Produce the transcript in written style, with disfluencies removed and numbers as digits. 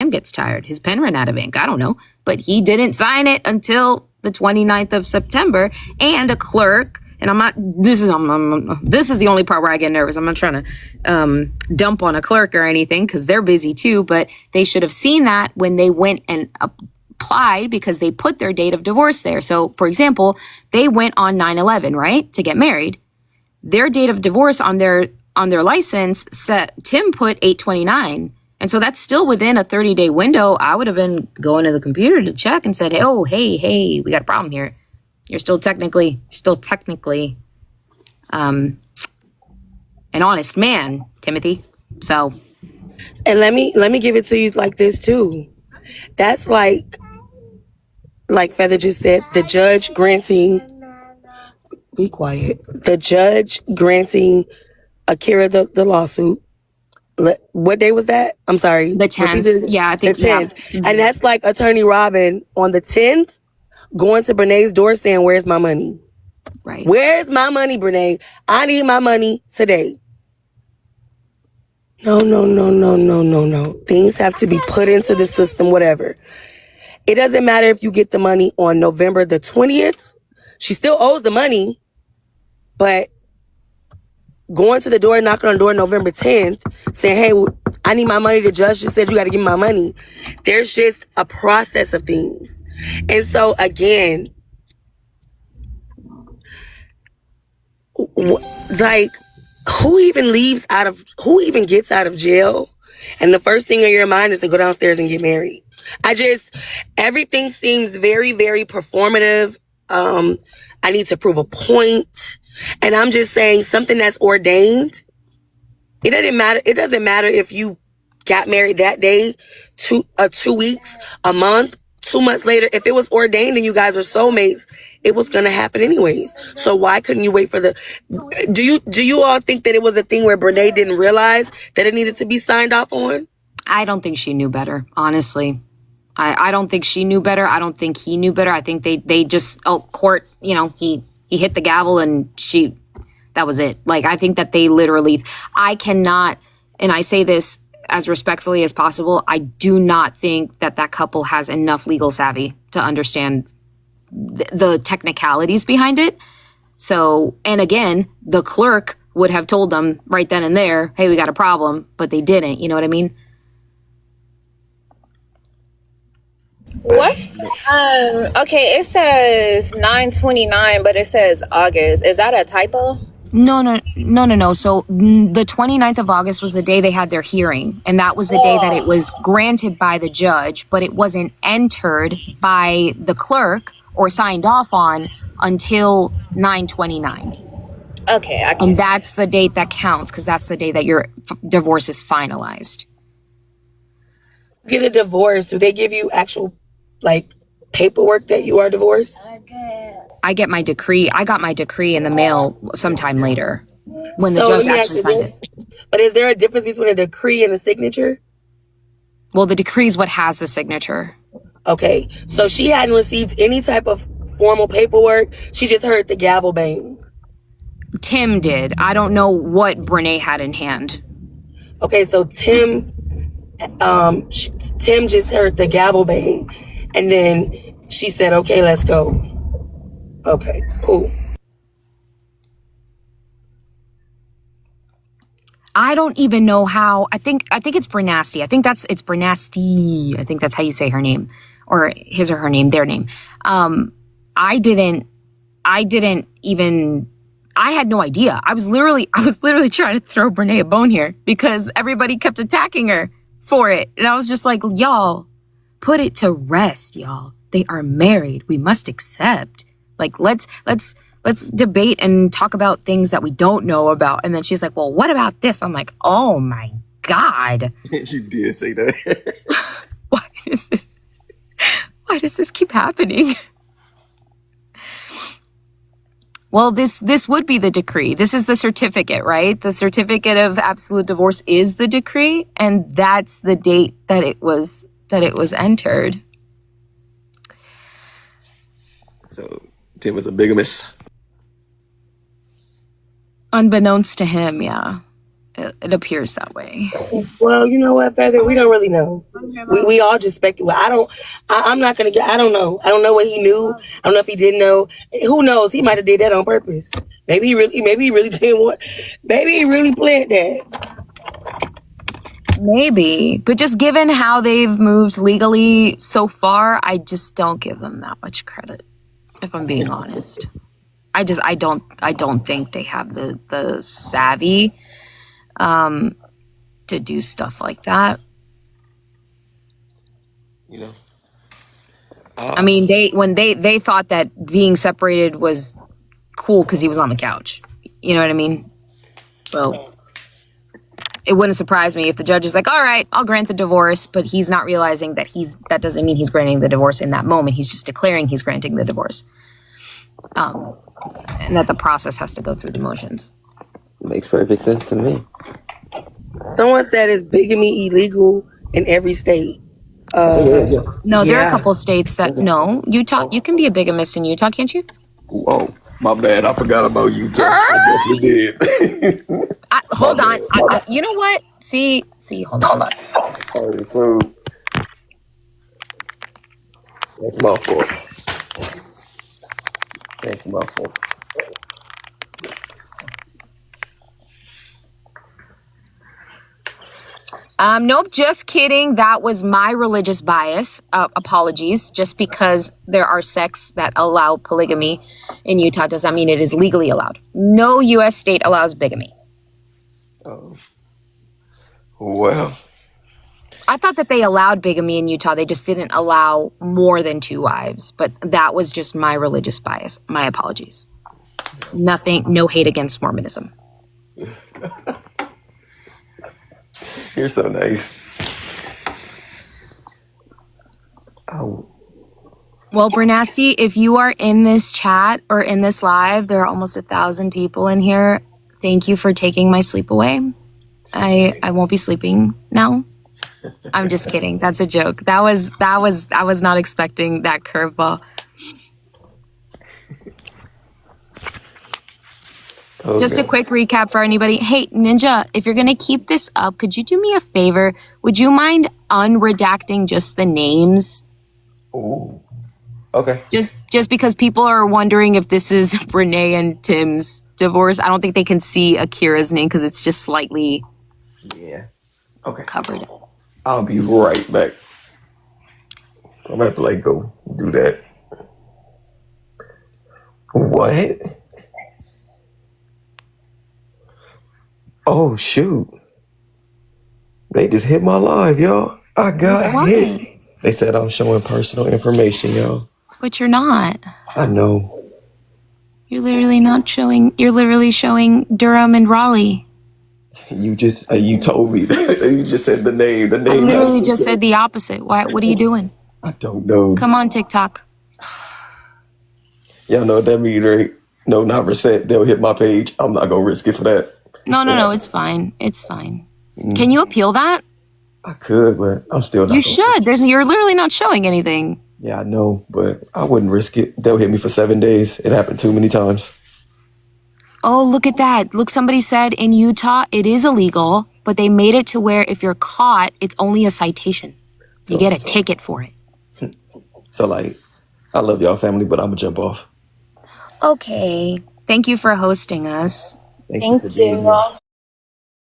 gets tired. His pen ran out of ink. I don't know. But he didn't sign it until the 29th of September. And a clerk, and this is the only part where I get nervous. I'm not trying to dump on a clerk or anything because they're busy too. But they should have seen that when they went and applied because they put their date of divorce there. So, for example, they went on 9/11, right, to get married. Their date of divorce on their license set Tim put 8/29. And so that's still within a 30-day window. I would have been going to the computer to check and said, hey, we got a problem here. You're still technically an honest man, Timothy. So, and let me give it to you like this too. That's like Feather just said, the judge granting, be quiet. The judge granting Akira the lawsuit. What day was that? I'm sorry. The 10th. Yeah, I think the 10th. Yeah. And that's like Attorney Robin on the 10th going to Brenay's door saying, "Where's my money? Right. Where's my money, Brenay? I need my money today." No. Things have to be put into the system, whatever. It doesn't matter if you get the money on November the 20th. She still owes the money, but going to the door, knocking on the door November 10th, saying, "Hey, I need my money." The judge just said, "You got to give me my money." There's just a process of things. And so, again, like, who even gets out of jail? And the first thing on your mind is to go downstairs and get married. Everything seems very, very performative. I need to prove a point. And I'm just saying, something that's ordained, it doesn't matter. It doesn't matter if you got married that day, 2 weeks, a month, 2 months later. If it was ordained and you guys are soulmates, it was going to happen anyways. So why couldn't you wait for do you all think that it was a thing where Brenay didn't realize that it needed to be signed off on? I don't think she knew better, honestly. I don't think she knew better. I don't think he knew better. I think they just, court, he hit the gavel and that was it. Like, I think that they literally, I cannot, and I say this as respectfully as possible, I do not think that couple has enough legal savvy to understand the technicalities behind it. So, and again, the clerk would have told them right then and there, "Hey, we got a problem," but they didn't. You know what I mean? What? Okay, it says 9/29, but it says August. Is that a typo? No. So the 29th of August was the day they had their hearing. And that was the day that it was granted by the judge, but it wasn't entered by the clerk or signed off on until 9/29. Okay. And that's the date that counts because that's the day that your divorce is finalized. Get a divorce. Do they give you actual, paperwork that you are divorced? I get my decree. I got my decree in the mail sometime later when the judge actually signed it. But is there a difference between a decree and a signature? Well, the decree is what has the signature. Okay. So she hadn't received any type of formal paperwork. She just heard the gavel bang. Tim did. I don't know what Brenay had in hand. Okay. So Tim just heard the gavel bang. And then she said, "Okay, let's go." Okay, cool. I don't even know how. I think it's Brenasty. It's Brenasty. I think that's how you say her name, or his or her name, their name. I had no idea. I was literally trying to throw Brenay a bone here because everybody kept attacking her for it. And I was just like, y'all, put it to rest, y'all. They are married. We must accept. Like, let's debate and talk about things that we don't know about. And then she's like, "Well, what about this?" I'm like, oh my God. You did say that. Why does this keep happening? Well, this would be the decree. This is the certificate, right? The certificate of absolute divorce is the decree, and that's the date that it was entered. So Tim was a bigamist. Unbeknownst to him, yeah. It appears that way. Well, you know what, Feather? We don't really know. We all just speculate. I'm not gonna get. I don't know. I don't know what he knew. I don't know if he didn't know. Who knows? He might have did that on purpose. Maybe he really didn't want. Maybe he really planned that. Maybe, but just given how they've moved legally so far, I just don't give them that much credit. If I'm being honest, I don't think they have the savvy to do stuff like that. You know. I mean, they thought that being separated was cool because he was on the couch. You know what I mean? So it wouldn't surprise me if the judge is like, all right, I'll grant the divorce, but he's not realizing that that doesn't mean he's granting the divorce in that moment. He's just declaring he's granting the divorce. And that the process has to go through the motions. Makes perfect sense to me. Someone said is bigamy illegal in every state? No, there are a couple states that no. Utah, you can be a bigamist in Utah, can't you? Oh, my bad. I forgot about Utah. I definitely did. Hold on. You know what? See. Hold on. All right, so that's my fault. That's my fault. Nope, just kidding. That was my religious bias. Apologies. Just because there are sects that allow polygamy in Utah does not mean it is legally allowed. No U.S. state allows bigamy. Oh. Well. I thought that they allowed bigamy in Utah. They just didn't allow more than 2 wives. But that was just my religious bias. My apologies. No hate against Mormonism. You're so nice. Oh. Well, Bernasty, if you are in this chat or in this live, there are almost 1,000 people in here. Thank you for taking my sleep away. I won't be sleeping now. I'm just kidding. That's a joke. I was not expecting that curveball. Okay. Just a quick recap for anybody. Hey, Ninja, if you're going to keep this up, could you do me a favor? Would you mind unredacting just the names? Ooh. Okay. Just because people are wondering if this is Brenay and Tim's divorce. I don't think they can see Akira's name because it's just slightly covered. I'll be right back. I'm gonna have to go do that. What? Oh shoot. They just hit my live, y'all. I got hit. They said I'm showing personal information, y'all. But you're not. I know. You're literally not showing. You're literally showing Durham and Raleigh. You just you told me that. You just said the name. The name. I literally just said the opposite. Why? What are you doing? I don't know. Come on, TikTok. Y'all know what that means, right? No, not reset. They'll hit my page. I'm not gonna risk it for that. No. It's fine. It's fine. Can you appeal that? I could, but I'm still not. You should. You're literally not showing anything. Yeah, I know, but I wouldn't risk it. They'll hit me for 7 days. It happened too many times. Oh, look at that. Look, somebody said in Utah it is illegal, but they made it to where if you're caught, it's only a citation. You get a ticket for it. So, I love y'all family, but I'm going to jump off. Okay. Thank you for hosting us. Thank you.